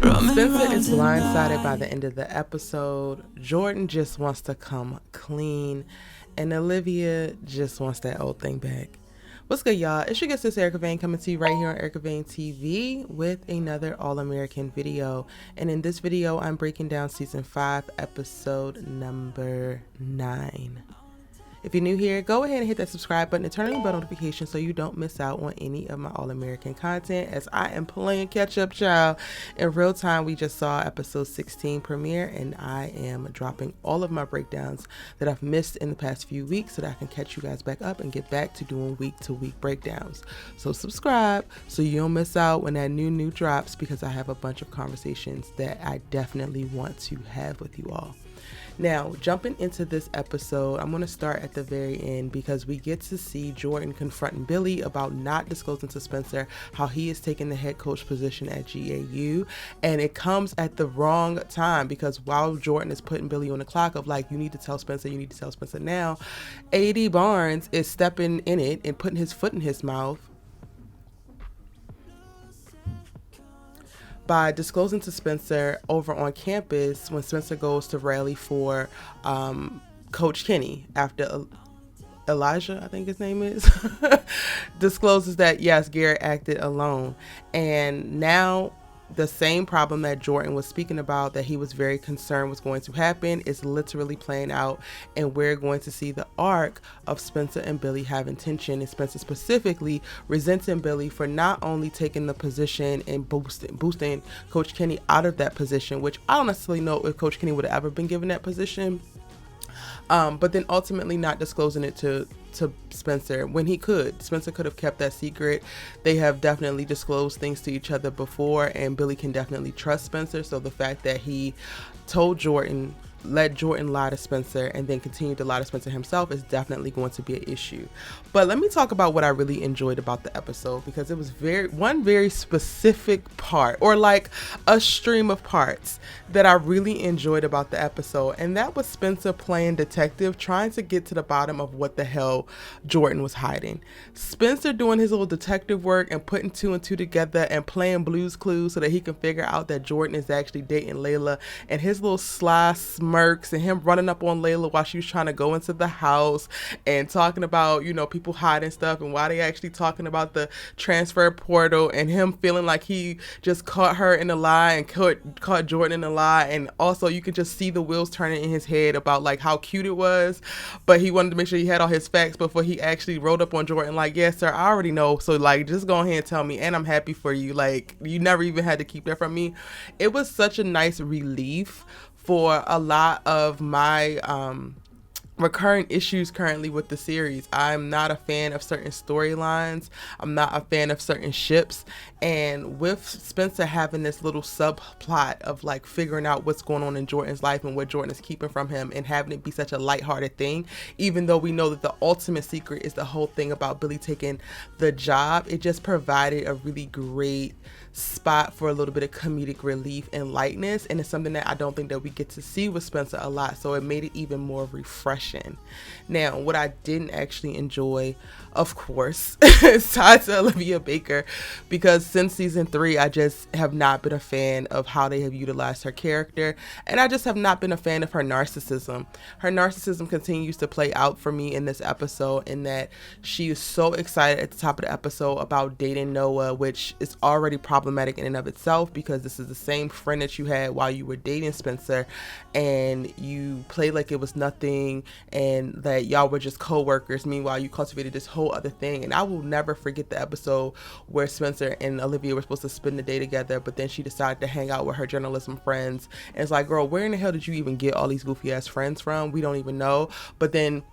Spencer is blindsided by the end of the episode. Jordan just wants to come clean. And Olivia just wants that old thing back. What's good, y'all? It's your guest, sis Erica Vane, coming to you right here on Erica Vane TV with another All-American video. And in this video, I'm breaking down Season 5, Episode number 9. If you're new here, go ahead and hit that subscribe button and turn on the bell notification so you don't miss out on any of my All-American content, as I am playing catch-up, child. In real time, we just saw episode 16 premiere, and I am dropping all of my breakdowns that I've missed in the past few weeks so that I can catch you guys back up and get back to doing week-to-week breakdowns. So subscribe so you don't miss out when that new drops, because I have a bunch of conversations that I definitely want to have with you all. Now, jumping into this episode, I'm going to start at the very end because we get to see Jordan confronting Billy about not disclosing to Spencer how he is taking the head coach position at GAU. And it comes at the wrong time, because while Jordan is putting Billy on the clock of like, you need to tell Spencer now, AD Barnes is stepping in it and putting his foot in his mouth by disclosing to Spencer over on campus when Spencer goes to rally for Coach Kenny after Elijah, I think his name is, discloses that, yes, Garrett acted alone. And now the same problem that Jordan was speaking about, that he was very concerned was going to happen, is literally playing out, and we're going to see the arc of Spencer and Billy having tension, and Spencer specifically resenting Billy for not only taking the position and boosting Coach Kenny out of that position, which I don't necessarily know if Coach Kenny would have ever been given that position, but then ultimately not disclosing it to Spencer when he could. Spencer could have kept that secret. They have definitely disclosed things to each other before, and Billy can definitely trust Spencer. So the fact that he told Jordan, let Jordan lie to Spencer and then continue to lie to Spencer himself, is definitely going to be an issue. But let me talk about what I really enjoyed about the episode, because it was one very specific part, or like a stream of parts, that I really enjoyed about the episode. And that was Spencer playing detective, trying to get to the bottom of what the hell Jordan was hiding. Spencer doing his little detective work and putting two and two together and playing Blue's Clues so that he can figure out that Jordan is actually dating Layla, and his little sly smirks and him running up on Layla while she was trying to go into the house and talking about, you know, people hiding stuff and why they actually talking about the transfer portal, and him feeling like he just caught her in a lie and caught Jordan in a lie. And also you can just see the wheels turning in his head about like how cute it was, but he wanted to make sure he had all his facts before he actually rolled up on Jordan like, yes sir, I already know, so like just go ahead and tell me, and I'm happy for you, like you never even had to keep that from me. It was such a nice relief for a lot of my recurring issues currently with the series. I'm not a fan of certain storylines. I'm not a fan of certain ships. And with Spencer having this little subplot of like figuring out what's going on in Jordan's life and what Jordan is keeping from him, and having it be such a lighthearted thing, even though we know that the ultimate secret is the whole thing about Billy taking the job, it just provided a really great spot for a little bit of comedic relief and lightness, and it's something that I don't think that we get to see with Spencer a lot, so it made it even more refreshing. Now, what I didn't actually enjoy, of course, is tied to Olivia Baker, because since season 3 I just have not been a fan of how they have utilized her character, and I just have not been a fan of her narcissism. Her narcissism continues to play out for me in this episode, in that she is so excited at the top of the episode about dating Noah, which is already problematic in and of itself, because this is the same friend that you had while you were dating Spencer, and you played like it was nothing and that y'all were just co-workers. Meanwhile, you cultivated this whole other thing. And I will never forget the episode where Spencer and Olivia were supposed to spend the day together, but then she decided to hang out with her journalism friends, and it's like, girl, where in the hell did you even get all these goofy ass friends from? We don't even know. But then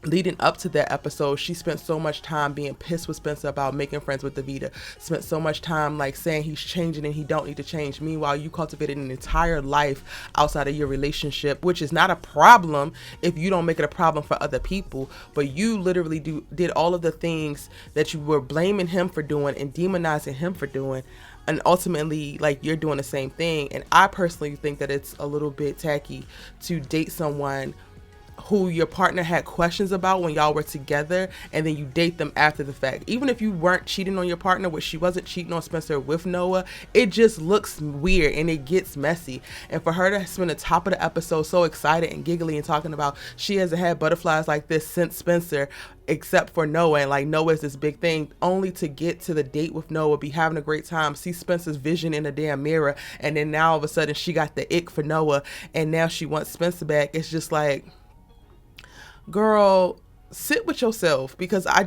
leading up to that episode, she spent so much time being pissed with Spencer about making friends with Davida, spent so much time like saying he's changing and he don't need to change. Meanwhile, you cultivated an entire life outside of your relationship, which is not a problem if you don't make it a problem for other people, but you literally did all of the things that you were blaming him for doing and demonizing him for doing, and ultimately like you're doing the same thing. And I personally think that it's a little bit tacky to date someone who your partner had questions about when y'all were together, and then you date them after the fact. Even if you weren't cheating on your partner, which she wasn't cheating on Spencer with Noah, it just looks weird and it gets messy. And for her to spend the top of the episode so excited and giggly and talking about she hasn't had butterflies like this since Spencer, except for Noah, and like Noah is this big thing, only to get to the date with Noah, be having a great time, see Spencer's vision in a damn mirror, and then now all of a sudden she got the ick for Noah, and now she wants Spencer back. It's just like, girl, sit with yourself, because I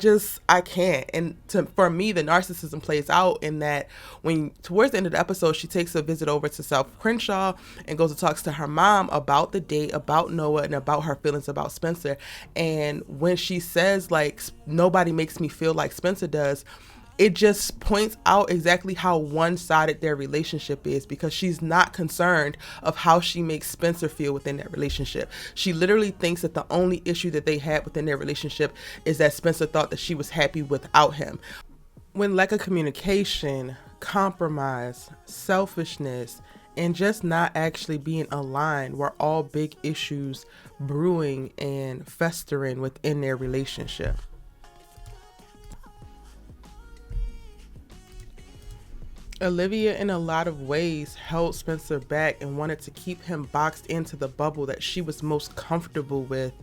can't. And for me, the narcissism plays out in that when towards the end of the episode, she takes a visit over to South Crenshaw and goes and talks to her mom about the date, about Noah, and about her feelings about Spencer. And when she says like, nobody makes me feel like Spencer does, it just points out exactly how one-sided their relationship is, because she's not concerned of how she makes Spencer feel within that relationship. She literally thinks that the only issue that they had within their relationship is that Spencer thought that she was happy without him. When lack of communication, compromise, selfishness, and just not actually being aligned were all big issues brewing and festering within their relationship. Olivia, in a lot of ways, held Spencer back and wanted to keep him boxed into the bubble that she was most comfortable with.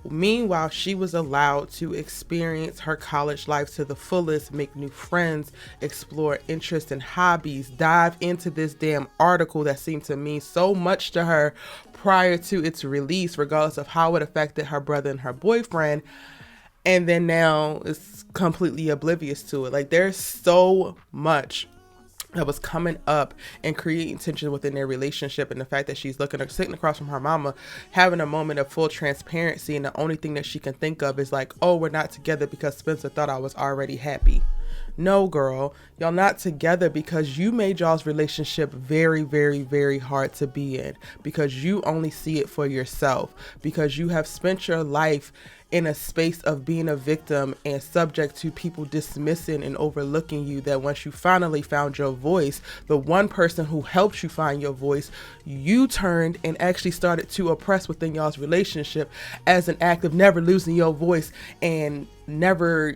Meanwhile, she was allowed to experience her college life to the fullest, make new friends, explore interests and hobbies, dive into this damn article that seemed to mean so much to her prior to its release, regardless of how it affected her brother and her boyfriend. And then now it's completely oblivious to it. Like, there's so much that was coming up and creating tension within their relationship, and the fact that she's sitting across from her mama, having a moment of full transparency, and the only thing that she can think of is like, oh, we're not together because Spencer thought I was already happy. No, girl, y'all not together because you made y'all's relationship very, very, very hard to be in, because you only see it for yourself, because you have spent your life in a space of being a victim and subject to people dismissing and overlooking you, that once you finally found your voice, the one person who helped you find your voice, you turned and actually started to oppress within y'all's relationship as an act of never losing your voice and never,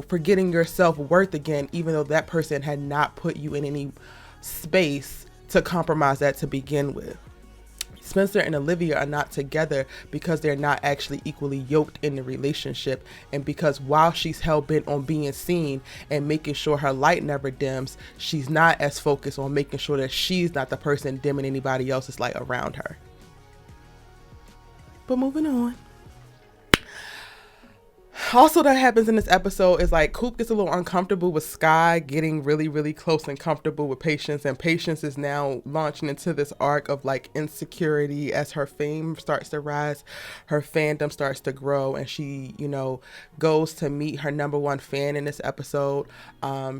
forgetting your self-worth again, even though that person had not put you in any space to compromise that to begin with. Spencer and Olivia are not together because they're not actually equally yoked in the relationship, and because while she's hell-bent on being seen and making sure her light never dims, she's not as focused on making sure that she's not the person dimming anybody else's light around her. But moving on. Also, that happens in this episode is like Coop gets a little uncomfortable with Sky getting really, really close and comfortable with Patience, and Patience is now launching into this arc of like insecurity as her fame starts to rise, her fandom starts to grow, and she, goes to meet her number one fan in this episode.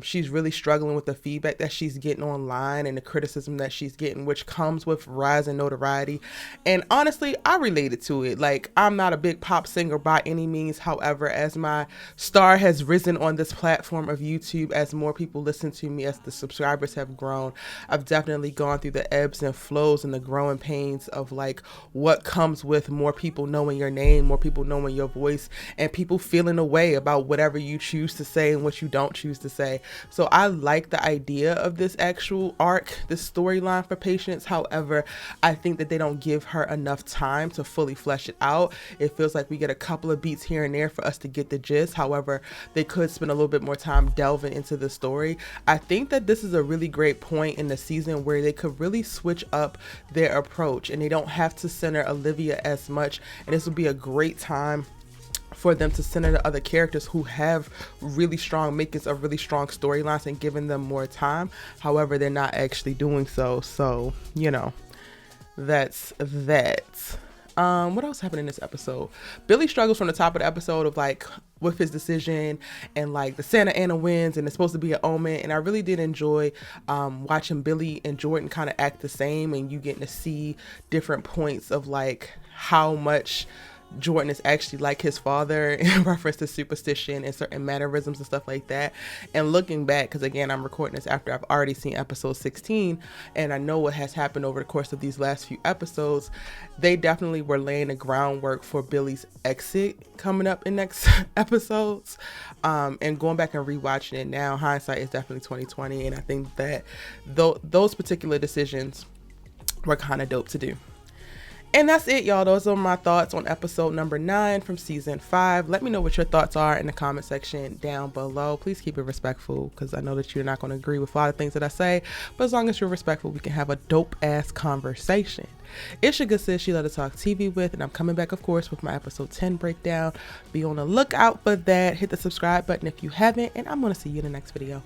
She's really struggling with the feedback that she's getting online and the criticism that she's getting, which comes with rise and notoriety. And honestly, I related to it. Like, I'm not a big pop singer by any means. However, as my star has risen on this platform of YouTube, as more people listen to me, as the subscribers have grown, I've definitely gone through the ebbs and flows and the growing pains of like what comes with more people knowing your name, more people knowing your voice, and people feeling a way about whatever you choose to say and what you don't choose to say. So I like the idea of this actual arc, this storyline for Patience. However, I think that they don't give her enough time to fully flesh it out. It feels like we get a couple of beats here and there for us to get the gist. However, they could spend a little bit more time delving into the story. I think that this is a really great point in the season where they could really switch up their approach, and they don't have to center Olivia as much, and this would be a great time for them to center the other characters who have really strong makings of really strong storylines and giving them more time. However, they're not actually doing so. So, that's that. What else happened in this episode? Billy struggles from the top of the episode of like with his decision, and like the Santa Ana wins and it's supposed to be an omen, and I really did enjoy watching Billy and Jordan kind of act the same, and you getting to see different points of like how much Jordan is actually like his father in reference to superstition and certain mannerisms and stuff like that. And looking back, because again, I'm recording this after I've already seen episode 16, and I know what has happened over the course of these last few episodes, they definitely were laying the groundwork for Billy's exit coming up in next episodes. And going back and rewatching it now, hindsight is definitely 2020, and I think that those particular decisions were kind of dope to do. And that's it, y'all. Those are my thoughts on episode number 9 from season 5. Let me know what your thoughts are in the comment section down below. Please keep it respectful, because I know that you're not going to agree with a lot of things that I say, but as long as you're respectful, we can have a dope ass conversation. It's your good sis, She Love to Talk TV with, and I'm coming back, of course, with my episode 10 breakdown. Be on the lookout for that. Hit the subscribe button if you haven't, and I'm going to see you in the next video.